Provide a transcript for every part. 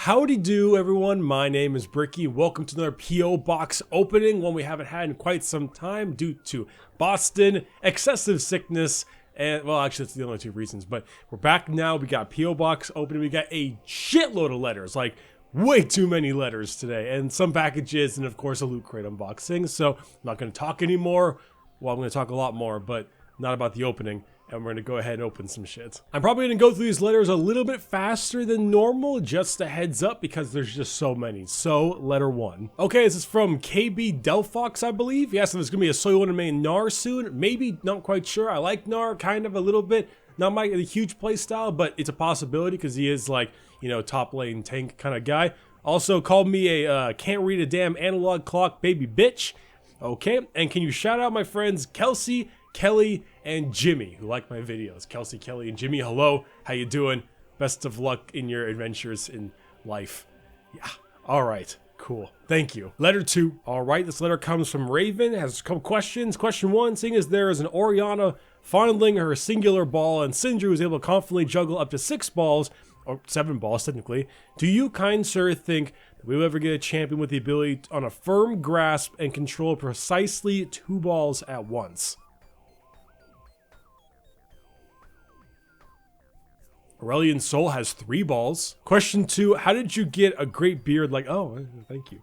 Howdy do everyone, my name is Bricky. Welcome to another P.O. Box opening, one we haven't had in quite some time due to Boston, excessive sickness, and well actually that's the only two reasons, but we're back now. We got P.O. Box opening, we got a shitload of letters, like way too many letters today, and some packages, and of course a loot crate unboxing. So I'm not going to talk anymore. Well, I'm going to talk a lot more, but not about the opening. And we're going to go ahead and open some shit. I'm probably going to go through these letters a little bit faster than normal, just a heads up, because there's just so many. So, letter one. Okay, this is from KB Delphox, I believe. Yeah, so there's going to be a Soy 1 main Gnar soon. Maybe, not quite sure. I like Gnar kind of a little bit. Not my huge play style, but it's a possibility because he is like, you know, top lane tank kind of guy. Also, called me a can't read a damn analog clock baby bitch. Okay, and can you shout out my friends Kelsey, Kelly, and Jimmy, who like my videos. Kelsey, Kelly, and Jimmy, hello. How you doing? Best of luck in your adventures in life. Yeah, all right, cool. Thank you. Letter two. All right, this letter comes from Raven. It has a couple questions. Question one, seeing as there is an Orianna fondling her singular ball and Sindri was able to confidently juggle up to 6 balls, or 7 balls technically, do you, kind sir, think that we will ever get a champion with the ability on a firm grasp and control precisely 2 balls at once? Aurelian Soul has 3 balls. Question 2, how did you get a great beard like, oh, thank you.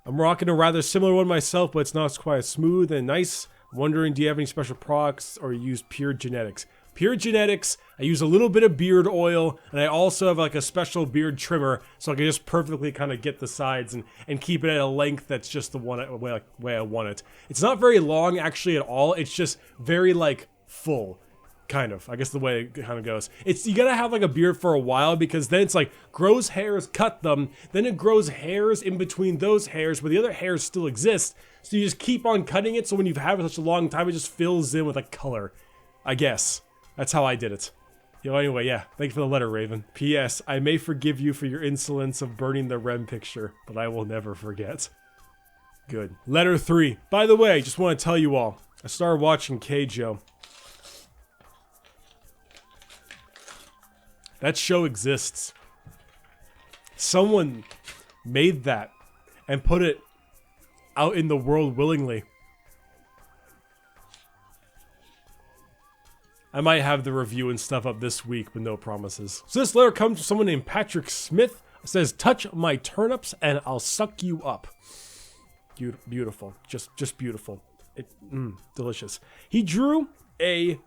I'm rocking a rather similar one myself, but it's not quite as smooth and nice. I'm wondering, do you have any special products or use pure genetics? Pure genetics, I use a little bit of beard oil, and I also have like a special beard trimmer, so I can just perfectly kind of get the sides and keep it at a length that's just the way I want it. It's not very long actually at all, it's just very like full. Kind of, I guess the way it kind of goes. It's, you gotta have like a beard for a while because then it's like grows hairs, cut them, then it grows hairs in between those hairs where the other hairs still exist. So you just keep on cutting it, so when you've had it such a long time, it just fills in with a color. I guess. That's how I did it. Yo, anyway, yeah, thank you for the letter, Raven. P.S. I may forgive you for your insolence of burning the REM picture, but I will never forget. Good. Letter 3. By the way, just want to tell you all, I started watching Keijo. That show exists. Someone made that and put it out in the world willingly. I might have the review and stuff up this week, but no promises. So this letter comes from someone named Patrick Smith. It says, touch my turnips and I'll suck you up. Beautiful. Just beautiful. Delicious. He drew a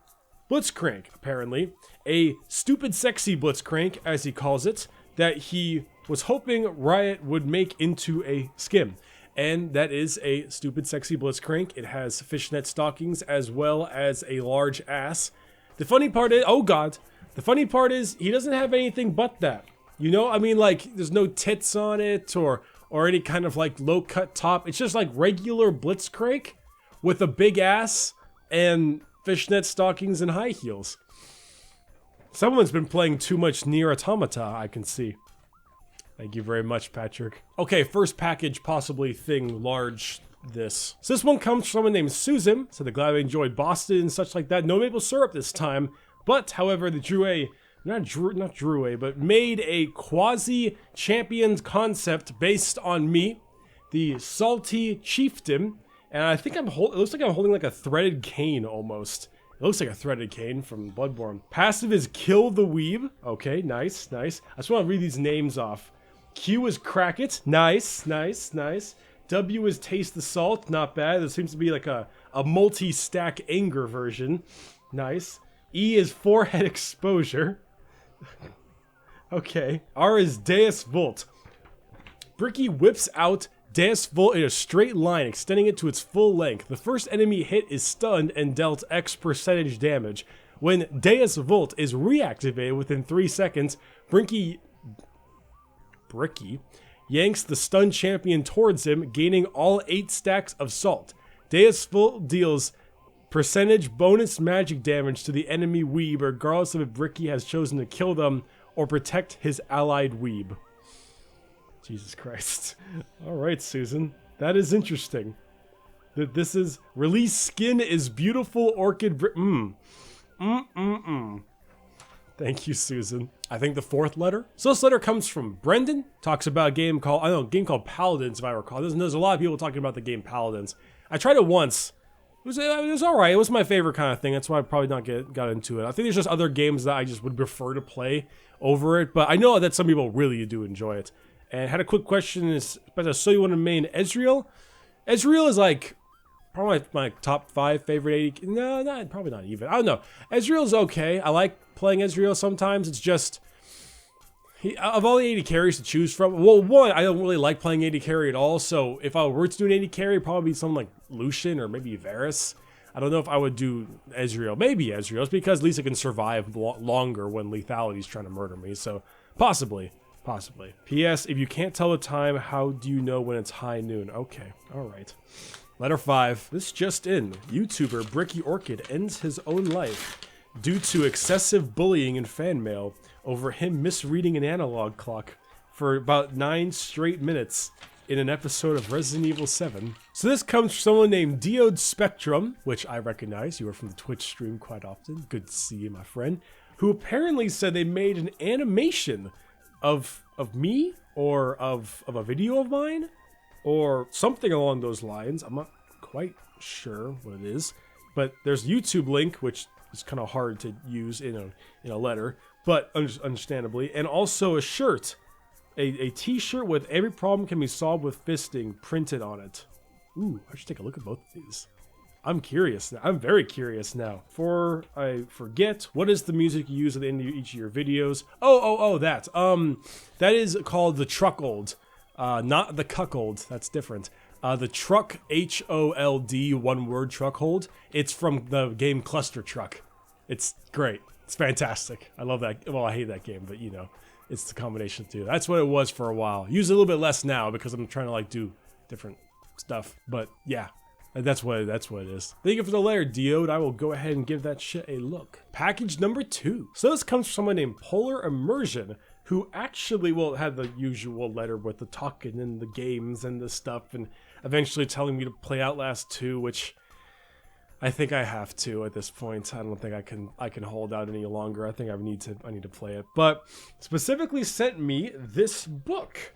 Blitzcrank, apparently. A stupid sexy Blitzcrank, as he calls it, that he was hoping Riot would make into a skin. And that is a stupid sexy Blitzcrank. It has fishnet stockings as well as a large ass. The funny part is, oh god, the funny part is he doesn't have anything but that. You know, I mean, like, there's no tits on it or any kind of like low cut top. It's just like regular Blitzcrank with a big ass and fishnet stockings and high heels. Someone's been playing too much Nier Automata, I can see. Thank you very much, Patrick. Okay, first package, possibly thing, large, this. So this one comes from someone named Susan. So they're glad I enjoyed Boston and such like that. No maple syrup this time. But, however, they drew a, but made a quasi-champions concept based on me, the Salty Chieftain. And I think it looks like I'm holding like a threaded cane almost. It looks like a threaded cane from Bloodborne. Passive is Kill the Weeb. Okay, nice, nice. I just want to read these names off. Q is Crack It. Nice, nice, nice. W is Taste the Salt. Not bad. There seems to be like a multi-stack anger version. Nice. E is Forehead Exposure. Okay. R is Deus Vult. Bricky whips out Deus Vult in a straight line, extending it to its full length. The first enemy hit is stunned and dealt X% damage. When Deus Vult is reactivated within 3 seconds, Bricky yanks the stunned champion towards him, gaining all 8 stacks of salt. Deus Vult deals percentage bonus magic damage to the enemy weeb, regardless of if Bricky has chosen to kill them or protect his allied weeb. Jesus Christ. Alright, Susan. That is interesting. That this is... Release skin is beautiful orchid... Thank you, Susan. I think the fourth letter. So this letter comes from Brendan. Talks about a game called Paladins, if I recall. There's a lot of people talking about the game Paladins. I tried it once. It was all right. It was my favorite kind of thing. That's why I probably not got into it. I think there's just other games that I just would prefer to play over it. But I know that some people really do enjoy it. And had a quick question. Is so you want to main Ezreal? Ezreal is like probably my top 5 favorite 80. No, probably not even. I don't know. Ezreal's okay. I like playing Ezreal sometimes. It's just of all the 80 carries to choose from. Well, one, I don't really like playing 80 carry at all. So if I were to do an 80 carry, it'd probably be something like Lucian or maybe Varus. I don't know if I would do Ezreal. Maybe Ezreal, because at least I can survive longer when lethality's trying to murder me. So possibly. P.S. If you can't tell the time, how do you know when it's high noon? Okay, all right. Letter 5. This just in. YouTuber Bricky Orchid ends his own life due to excessive bullying and fan mail over him misreading an analog clock for about 9 straight minutes in an episode of Resident Evil 7. So this comes from someone named Diode Spectrum, which I recognize. You are from the Twitch stream quite often. Good to see you, my friend. Who apparently said they made an animation of me or of a video of mine or something along those lines. I'm not quite sure what it is, but there's a YouTube link, which is kind of hard to use in a letter, but understandably, and also a shirt, a t-shirt with "Every problem can be solved with fisting" printed on it. Ooh, I should take a look at both of these. I'm curious now. I'm very curious now. Before I forget, what is the music you use at the end of each of your videos? Oh, that. That is called the Truckold. Not the Cuckold. That's different. The Truck, H-O-L-D, one word, Truckhold. It's from the game Cluster Truck. It's great. It's fantastic. I love that. Well, I hate that game, but you know, it's the combination too. That's what it was for a while. Use it a little bit less now because I'm trying to like do different stuff. But yeah. That's what it is. Thank you for the letter, Diode. I will go ahead and give that shit a look. Package number 2. So this comes from someone named Polar Immersion, who actually will have the usual letter with the talking and the games and the stuff, and eventually telling me to play Outlast 2, which I think I have to at this point. I don't think I can hold out any longer. I think I need to play it. But specifically sent me this book,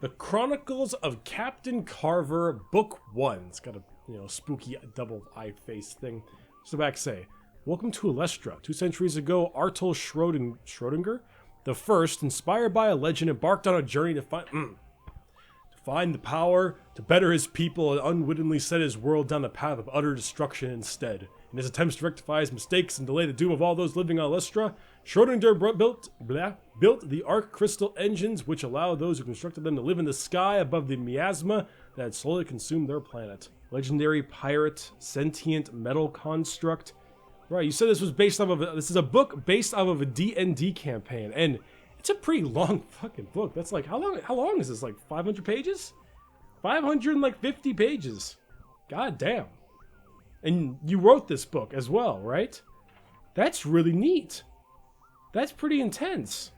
The Chronicles of Captain Carver, Book 1. It's got a spooky double eye face thing. What's the back say? Welcome to Alestra. 2 centuries ago, Artel Schrodinger the First, inspired by a legend, embarked on a journey to find the power to better his people, and unwittingly set his world down the path of utter destruction instead. In his attempts to rectify his mistakes and delay the doom of all those living on Alestra, Schrodinger built the arc crystal engines, which allow those who constructed them to live in the sky above the miasma that had slowly consumed their planet. Legendary pirate, sentient metal construct. Right, you said this was based off of this is a book based off of a D&D campaign, and it's a pretty long fucking book. That's like, how long is this? Like 500 pages? 550 pages. God damn. And you wrote this book as well, right? That's really neat. That's pretty intense.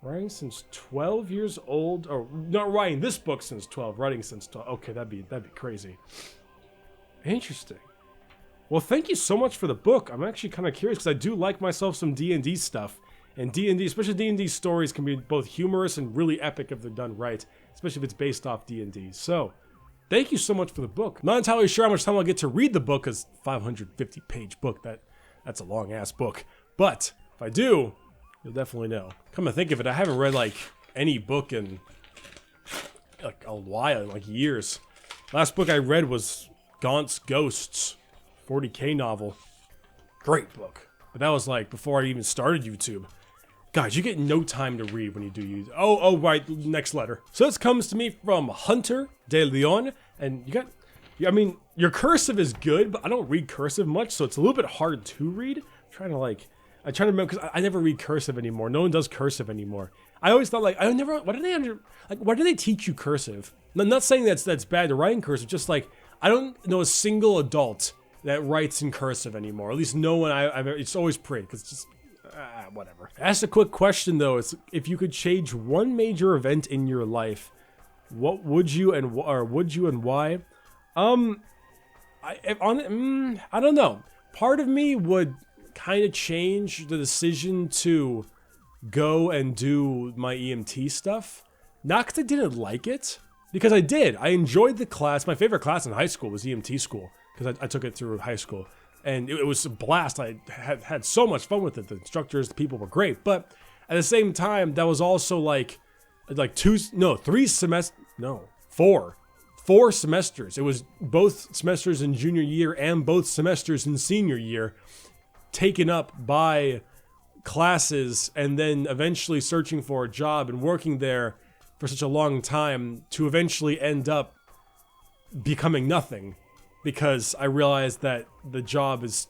Writing since 12 years old, or not writing this book since 12, writing since 12. Okay, that'd be crazy. Interesting. Well, thank you so much for the book. I'm actually kind of curious because I do like myself some D&D stuff, and D&D, especially D&D stories, can be both humorous and really epic if they're done right, especially if it's based off D&D. So, thank you so much for the book. Not entirely sure how much time I'll get to read the book, because 550-page book, that's a long ass book. But if I do, you'll definitely know. Come to think of it, I haven't read like any book in like a while, like years. Last book I read was Gaunt's Ghosts, 40K novel. Great book. But that was like before I even started YouTube. Guys, you get no time to read when you do YouTube. Oh, right, next letter. So this comes to me from Hunter de Leon, and I mean, your cursive is good, but I don't read cursive much, so it's a little bit hard to read. I'm trying to remember, because I never read cursive anymore. No one does cursive anymore. I always thought, like, why do they teach you cursive? I'm not saying that's bad to write in cursive, just like, I don't know a single adult that writes in cursive anymore. At least no one it's always print, because it's just, whatever. Ask a quick question, though. It's, if you could change one major event in your life, what would you and why? I don't know. Part of me would kind of change the decision to go and do my EMT stuff. Not because I didn't like it, because I did. I enjoyed the class. My favorite class in high school was EMT school, because I took it through high school. And it was a blast. I had so much fun with it. The instructors, the people were great. But at the same time, that was also like 4 semesters. It was both semesters in junior year and both semesters in senior year taken up by classes, and then eventually searching for a job and working there for such a long time to eventually end up becoming nothing, because I realized that the job is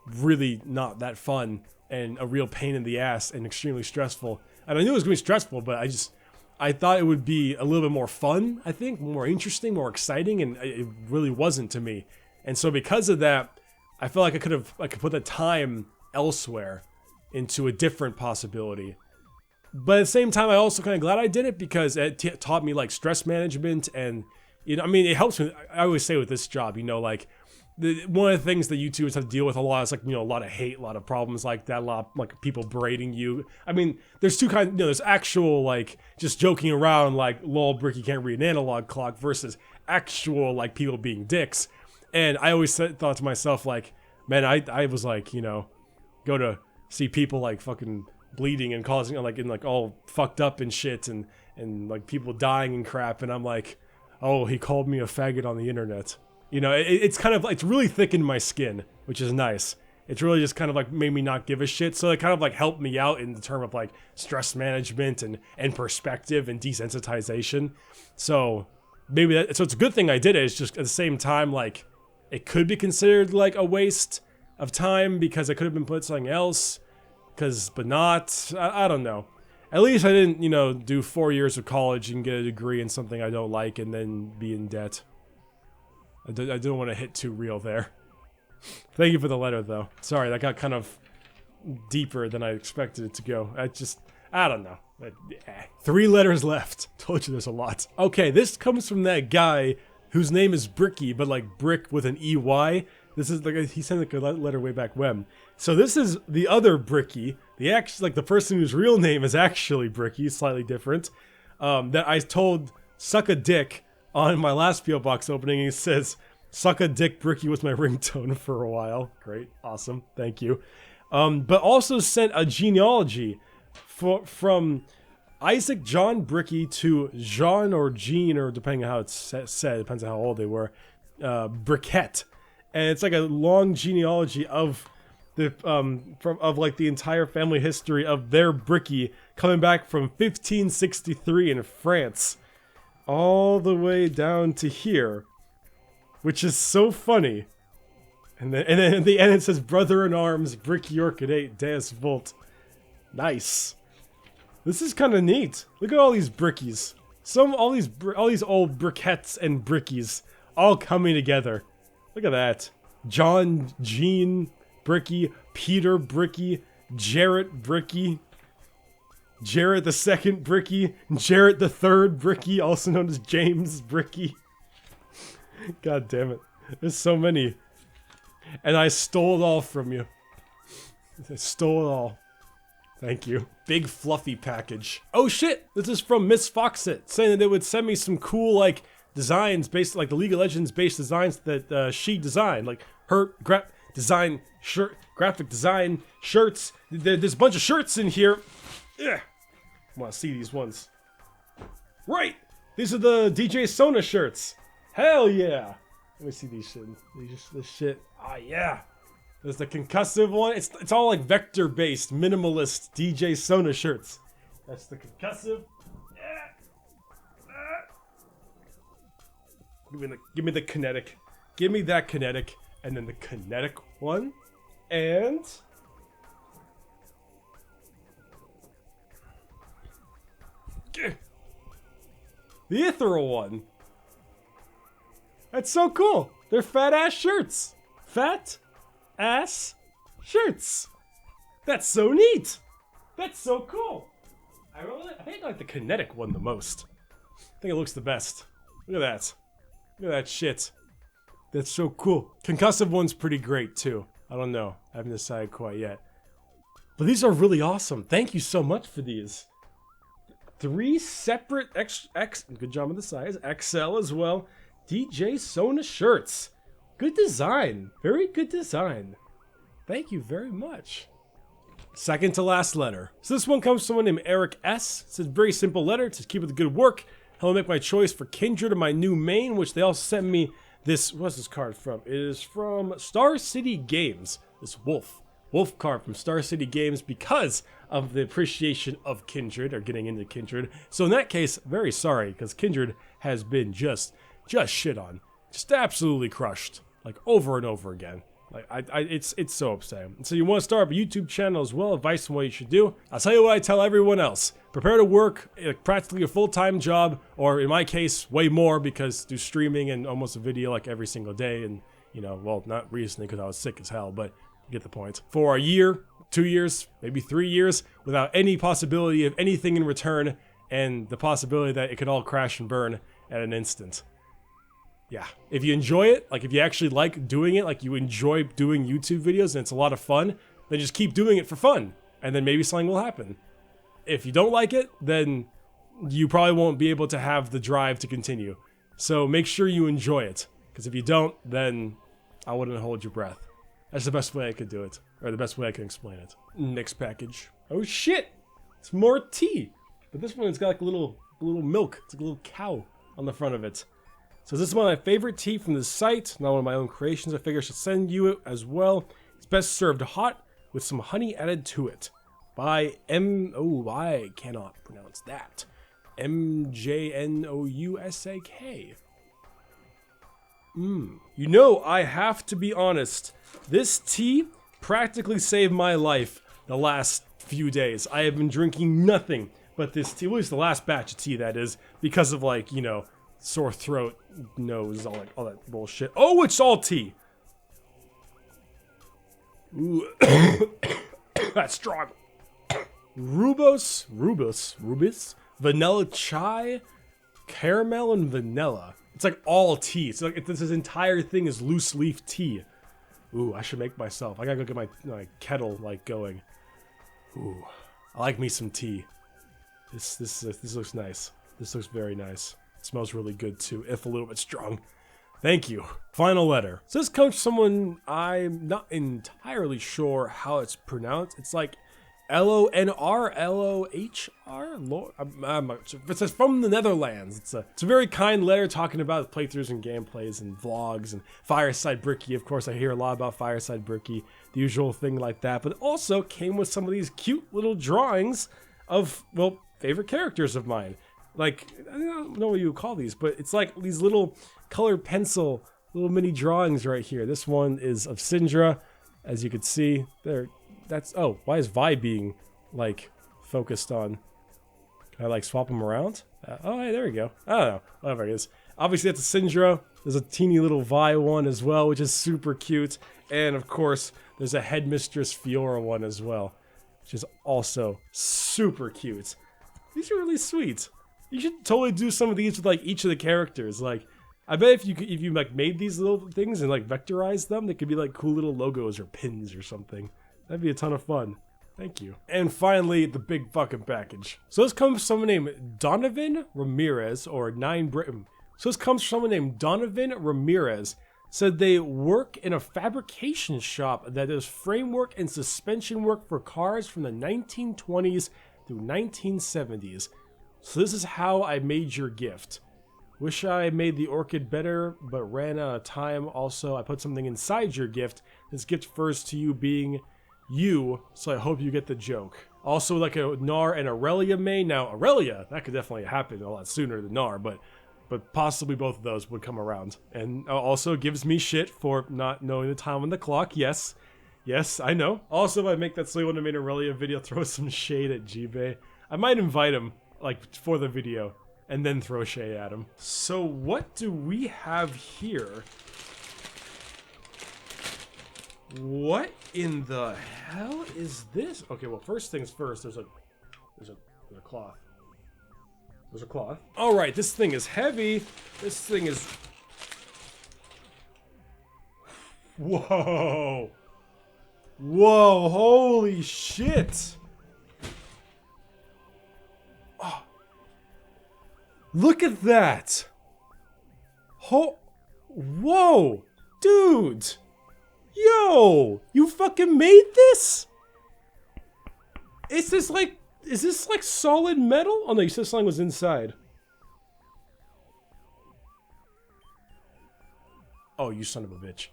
really not that fun and a real pain in the ass and extremely stressful. And I knew it was going to be stressful, but I thought it would be a little bit more fun, I think, more interesting, more exciting, and it really wasn't to me. And so because of that, I felt like I could put the time elsewhere into a different possibility. But at the same time, I also kind of glad I did it, because it taught me like stress management, and I mean, it helps me. I always say with this job, like one of the things that YouTubers have to deal with a lot is like, a lot of hate, a lot of problems like that, a lot of like people berating you. I mean, there's two kinds, there's actual like just joking around like, lol, Bricky can't read an analog clock, versus actual like people being dicks. And I always thought to myself like, man, I was like, go to see people like fucking bleeding and causing like all fucked up and shit, and like people dying and crap, and I'm like, oh, he called me a faggot on the internet. It's kind of like, it's really thickened my skin, which is nice. It's really just kind of like made me not give a shit. So it kind of like helped me out in the term of like stress management and perspective and desensitization. So maybe so it's a good thing I did it. It's just at the same time, like it could be considered like a waste of time, because I could have been put something else, but not, I don't know. At least I didn't, do 4 years of college and get a degree in something I don't like and then be in debt. I don't want to hit too real there. Thank you for the letter, though. Sorry, that got kind of deeper than I expected it to go. I don't know. 3 letters left. Told you there's a lot. Okay, this comes from that guy whose name is Bricky, but like brick with an EY. This is like, he sent like a letter way back when. So this is the other Bricky. The person whose real name is actually Bricky, slightly different. That I told suck a dick on my last P.O. Box opening. He says, suck a dick, Bricky was my ringtone for a while. Great, awesome, thank you. But also sent a genealogy from Isaac John Bricky to Jean or Jean, or depending on how it's said, depends on how old they were, Briquette. And it's like a long genealogy of the like the entire family history of their Bricky, coming back from 1563 in France all the way down to here, which is so funny. And then at the end it says brother in arms Bricky Orchidate Deus Volt. Nice. This is kind of neat. Look at all these Brickies. All these old Briquettes and Brickies all coming together. Look at that. John, Jean, Bricky, Peter Bricky, Jarrett Bricky, Jarrett the Second Bricky, Jarrett the Third Bricky, also known as James Bricky. God damn it. There's so many. And I stole it all from you. I stole it all. Thank you. Big fluffy package. Oh shit! This is from Miss Foxit, saying that they would send me some cool, like, designs based, like the League of Legends based designs that she designed. Like, her graphic design shirts. There's a bunch of shirts in here. Ugh. I want to see these ones. Right! These are the DJ Sona shirts. Hell yeah! Let me see these shit. This shit. Ah, yeah. There's the concussive one. It's all like vector based, minimalist DJ Sona shirts. That's the concussive. Give me the kinetic. Give me that kinetic, and then the kinetic one, and the ethereal one. That's so cool. They're fat ass shirts. Fat ass shirts. That's so neat. That's so cool. I think I like the kinetic one the most. I think it looks the best. Look at that. Look at that shit. That's so cool. Concussive one's pretty great too. I don't know. I haven't decided quite yet. But these are really awesome. Thank you so much for these. 3 separate good job on the size, XL as well. DJ Sona shirts. Good design. Very good design. Thank you very much. Second to last letter. So this one comes from someone named Eric S. It says, very simple letter. It says, keep up the good work. Help me make my choice for Kindred of my new main, which they also sent me this. What's this card from? It is from Star City Games. This wolf card from Star City Games because of the appreciation of Kindred, or getting into Kindred. So in that case, very sorry, because Kindred has been just shit on. Just absolutely crushed. Like over and over again. Like it's so upsetting. And so you want to start up a YouTube channel as well, advice on what you should do. I'll tell you what I tell everyone else. Prepare to work practically a full-time job, or in my case, way more, because do streaming and almost a video like every single day. And, you know, well, not recently because I was sick as hell, but you get the point. For a year, 2 years, maybe 3 years, without any possibility of anything in return, and the possibility that it could all crash and burn at an instant. Yeah, if you enjoy it, like if you actually like doing it, like you enjoy doing YouTube videos and it's a lot of fun, then just keep doing it for fun, and then maybe something will happen. If you don't like it, then you probably won't be able to have the drive to continue. So make sure you enjoy it, because if you don't, then I wouldn't hold your breath. That's the best way I could do it, or the best way I can explain it. Next package. Oh shit! It's more tea! But this one, it's got like a little milk. It's like a little cow on the front of it. So this is one of my favorite tea from the site, not one of my own creations. I figure I should send you it as well. It's best served hot with some honey added to it. By I cannot pronounce that. MJNOUSAK. You know, I have to be honest. This tea practically saved my life the last few days. I have been drinking nothing but this tea. Well, at least the last batch of tea, that is, because of, like, you know, sore throat, nose, all that bullshit. Oh, it's all tea. Ooh. That's strong. Rubus, vanilla chai, caramel, and vanilla. It's like all tea. It's like this entire thing is loose leaf tea. Ooh, I should make myself. I gotta go get my kettle like going. Ooh, I like me some tea. This looks nice. This looks very nice. It smells really good too, if a little bit strong. Thank you. Final letter. So this comes from someone I'm not entirely sure how it's pronounced. It's like LONR, LOHR? It says from the Netherlands. It's a very kind letter talking about playthroughs and gameplays and vlogs and Fireside Bricky. Of course, I hear a lot about Fireside Bricky, the usual thing like that. But it also came with some of these cute little drawings of, well, favorite characters of mine. Like, I don't know what you would call these, but it's like these little colored pencil, little mini drawings right here. This one is of Syndra, as you can see. Oh, why is Vi being, like, focused on? Can I, like, swap them around? Oh, hey, there we go. I don't know. Whatever it is. Obviously, that's a Syndra. There's a teeny little Vi one as well, which is super cute. And, of course, there's a Headmistress Fiora one as well, which is also super cute. These are really sweet. You should totally do some of these with, like, each of the characters. Like, I bet if you like, made these little things and, like, vectorized them, they could be, like, cool little logos or pins or something. That'd be a ton of fun. Thank you. And finally, the big fucking package. So this comes from someone named Donovan Ramirez, or So this comes from someone named Donovan Ramirez. Said they work in a fabrication shop that does framework and suspension work for cars from the 1920s through 1970s. So this is how I made your gift. Wish I made the orchid better, but ran out of time. Also, I put something inside your gift. This gift refers to you being you, so I hope you get the joke. Also, like a Gnar and Aurelia main. Now, Aurelia, that could definitely happen a lot sooner than Gnar, but possibly both of those would come around. And also gives me shit for not knowing the time on the clock. Yes, I know. Also, if I make that silly one to make an Aurelia video, throw some shade at Jibe. I might invite him, like, for the video, and then throw shade at him. So what do we have here? What in the hell is this? Okay, well, first things first, there's a cloth. There's a cloth. All right, this thing is heavy. This thing is... Whoa. Whoa, holy shit. Oh. Look at that. Whoa, dude. Yo, you fucking made this? Is this like solid metal? Oh no, you said something was inside. Oh, you son of a bitch.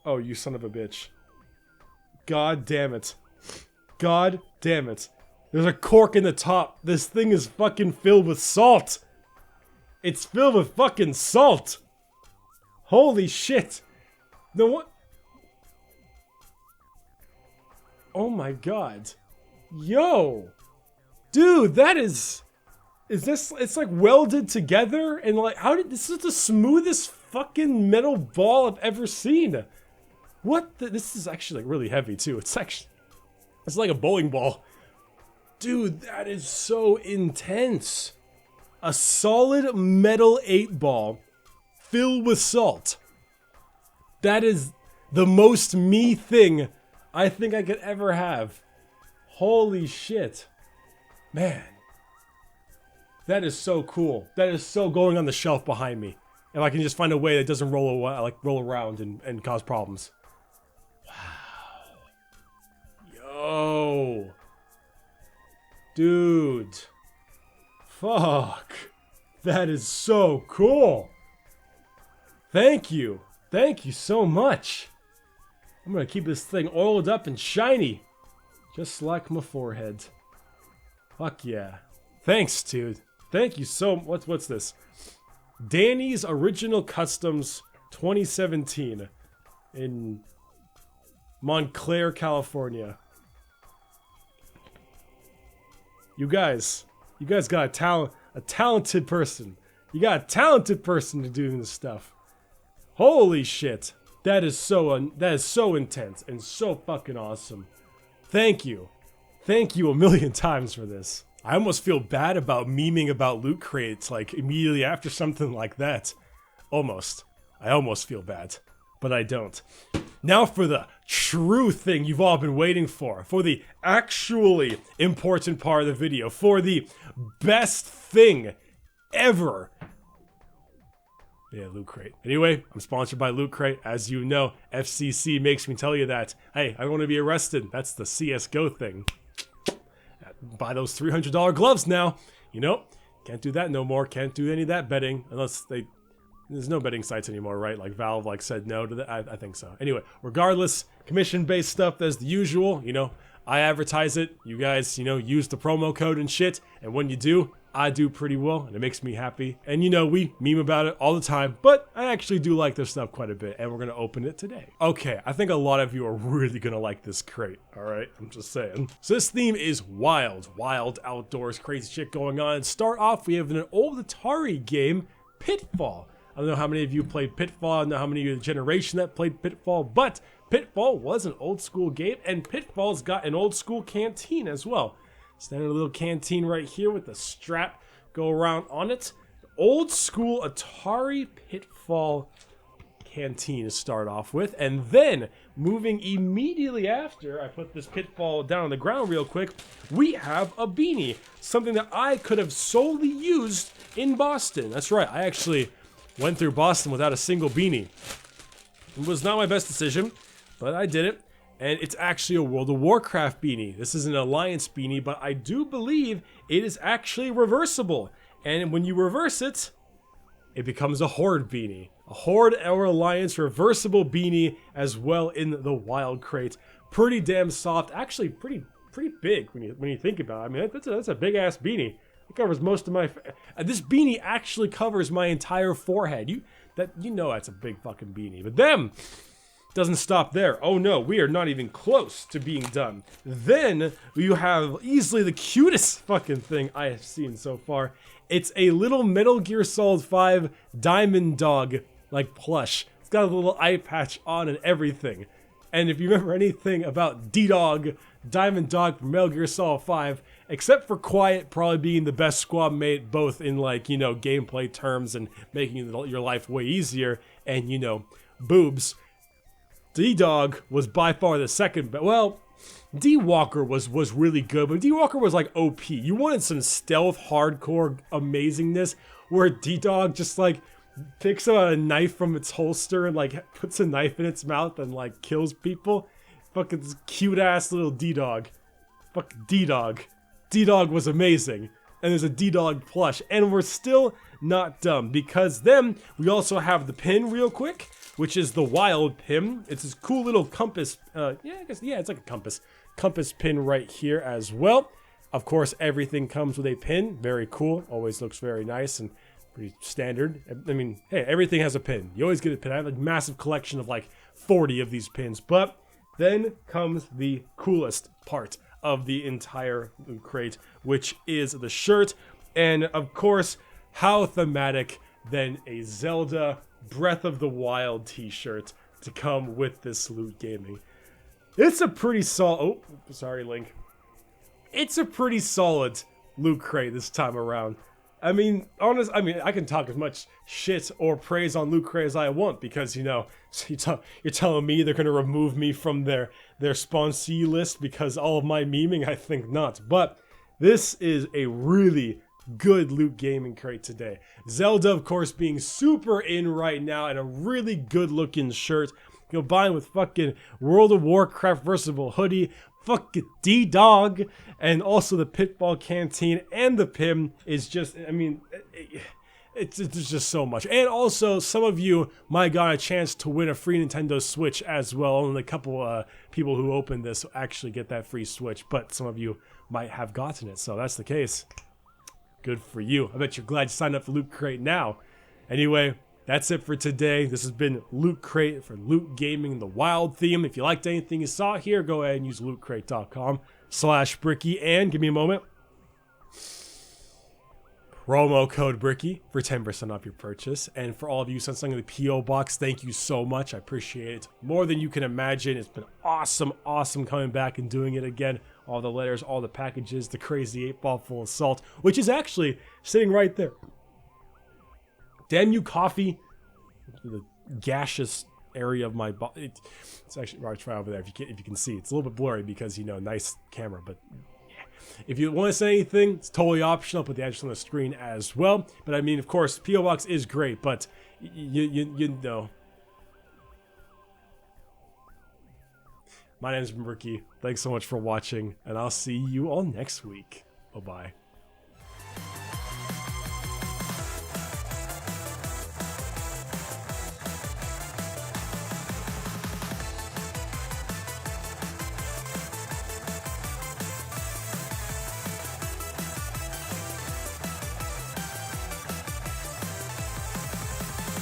Oh, you son of a bitch. God damn it. God damn it. There's a cork in the top. This thing is fucking filled with salt. It's filled with fucking salt. Holy shit. No what? Oh my god. Yo. Dude, that is this, it's like welded together and like, this is the smoothest fucking metal ball I've ever seen. What this is actually like really heavy too. It's like a bowling ball. Dude, that is so intense. A solid metal 8-ball filled with salt. That is the most me thing I think I could ever have. Holy shit. Man. That is so cool. That is so going on the shelf behind me. If I can just find a way that doesn't roll around and cause problems. Wow. Yo. Dude. Fuck. That is so cool. Thank you. Thank you so much. I'm gonna keep this thing oiled up and shiny. Just like my forehead. Fuck yeah. Thanks, dude. Thank you so much. What's this? Danny's Original Customs 2017 in Montclair, California. You guys got a talented person. You got a talented person to do this stuff. Holy shit. That is so intense and so fucking awesome. Thank you. Thank you a million times for this. I almost feel bad about memeing about loot crates like immediately after something like that. Almost. I almost feel bad, but I don't. Now for the true thing you've all been waiting for the actually important part of the video, for the best thing ever. Yeah, Loot Crate. Anyway, I'm sponsored by Loot Crate. As you know, FCC makes me tell you that. Hey, I want to be arrested. That's the CSGO thing. Buy those $300 gloves now. You know, can't do that no more. Can't do any of that betting unless there's no betting sites anymore, right? Like Valve said no to that. I think so. Anyway, regardless, commission-based stuff as the usual. You know, I advertise it. You guys, you know, use the promo code and shit. And when you do, I do pretty well, and it makes me happy. And you know, we meme about it all the time, but I actually do like this stuff quite a bit, and we're gonna open it today. Okay, I think a lot of you are really gonna like this crate, all right? I'm just saying. So this theme is wild outdoors, crazy shit going on. Start off, we have an old Atari game, Pitfall. I don't know how many of you played Pitfall, I don't know how many of the generation that played Pitfall, but Pitfall was an old school game, and Pitfall's got an old school canteen as well. Standard little canteen right here with the strap go around on it. Old school Atari Pitfall canteen to start off with. And then, moving immediately after I put this Pitfall down on the ground real quick, we have a beanie. Something that I could have solely used in Boston. That's right, I actually went through Boston without a single beanie. It was not my best decision, but I did it. And it's actually a World of Warcraft beanie. This is an Alliance beanie, but I do believe it is actually reversible. And when you reverse it, it becomes a Horde beanie. A Horde or Alliance reversible beanie as well in the Wild Crate. Pretty damn soft. Actually, pretty big when you think about it. I mean, that's a big ass beanie. It covers most of my. This beanie actually covers my entire forehead. You know that's a big fucking beanie. But them. Doesn't stop there. Oh no, we are not even close to being done. Then you have easily the cutest fucking thing I have seen so far. It's a little Metal Gear Solid 5 Diamond Dog like plush. It's got a little eye patch on and everything. And if you remember anything about D-Dog, Diamond Dog from Metal Gear Solid 5, except for Quiet probably being the best squad mate both in like, you know, gameplay terms and making your life way easier, and you know, boobs. D-Dog was by far the second best. Well, D-Walker was really good, but D-Walker was like OP. You wanted some stealth, hardcore amazingness where D-Dog just like picks out a knife from its holster and like puts a knife in its mouth and like kills people. Fucking cute ass little D-Dog. Fuck D-Dog. D-Dog was amazing. And there's a D-Dog plush. And we're still not done, because then we also have the pin real quick, which is the wild pin. It's this cool little compass. It's like a compass pin right here as well. Of course, everything comes with a pin. Very cool. Always looks very nice and pretty standard. I mean, hey, everything has a pin. You always get a pin. I have a massive collection of like 40 of these pins. But then comes the coolest part of the entire Loot Crate, which is the shirt. And of course, how thematic than a Zelda Breath of the Wild t-shirt to come with this Loot Gaming. It's a pretty solid, oh, sorry Link. It's a pretty solid Loot Crate this time around. I mean, I can talk as much shit or praise on Loot Crate as I want, because, you know, you're telling me they're going to remove me from their sponsee list because all of my memeing? I think not. But this is a really good Loot Gaming Crate today. Zelda, of course, being super in right now, and a really good looking shirt combined with fucking World of Warcraft versatile hoodie, fucking D-Dog, and also the Pitfall Canteen and the pin is just, I mean, it's just so much. And also, some of you might got a chance to win a free Nintendo Switch as well. Only a couple people who open this actually get that free Switch, but some of you might have gotten it. So that's the case. Good for you. I bet you're glad you signed up for Loot Crate now. Anyway, that's it for today. This has been Loot Crate for Loot Gaming, the Wild theme. If you liked anything you saw here, go ahead and use lootcrate.com/Bricky, and give me a moment. Promo code Bricky for 10% off your purchase. And for all of you sent something to the P.O Box, thank you so much. I appreciate it more than you can imagine. It's been awesome coming back and doing it again. All the letters, all the packages, the crazy 8-ball full of salt, which is actually sitting right there. Damn you, coffee. The gaseous area of my body. It's actually right over there if you can see. It's a little bit blurry because, you know, nice camera, but yeah. If you want to say anything, it's totally optional. I'll put the address on the screen as well. But I mean, of course, P.O. Box is great, but you know. My name is Ricky. Thanks so much for watching, and I'll see you all next week. Bye-bye.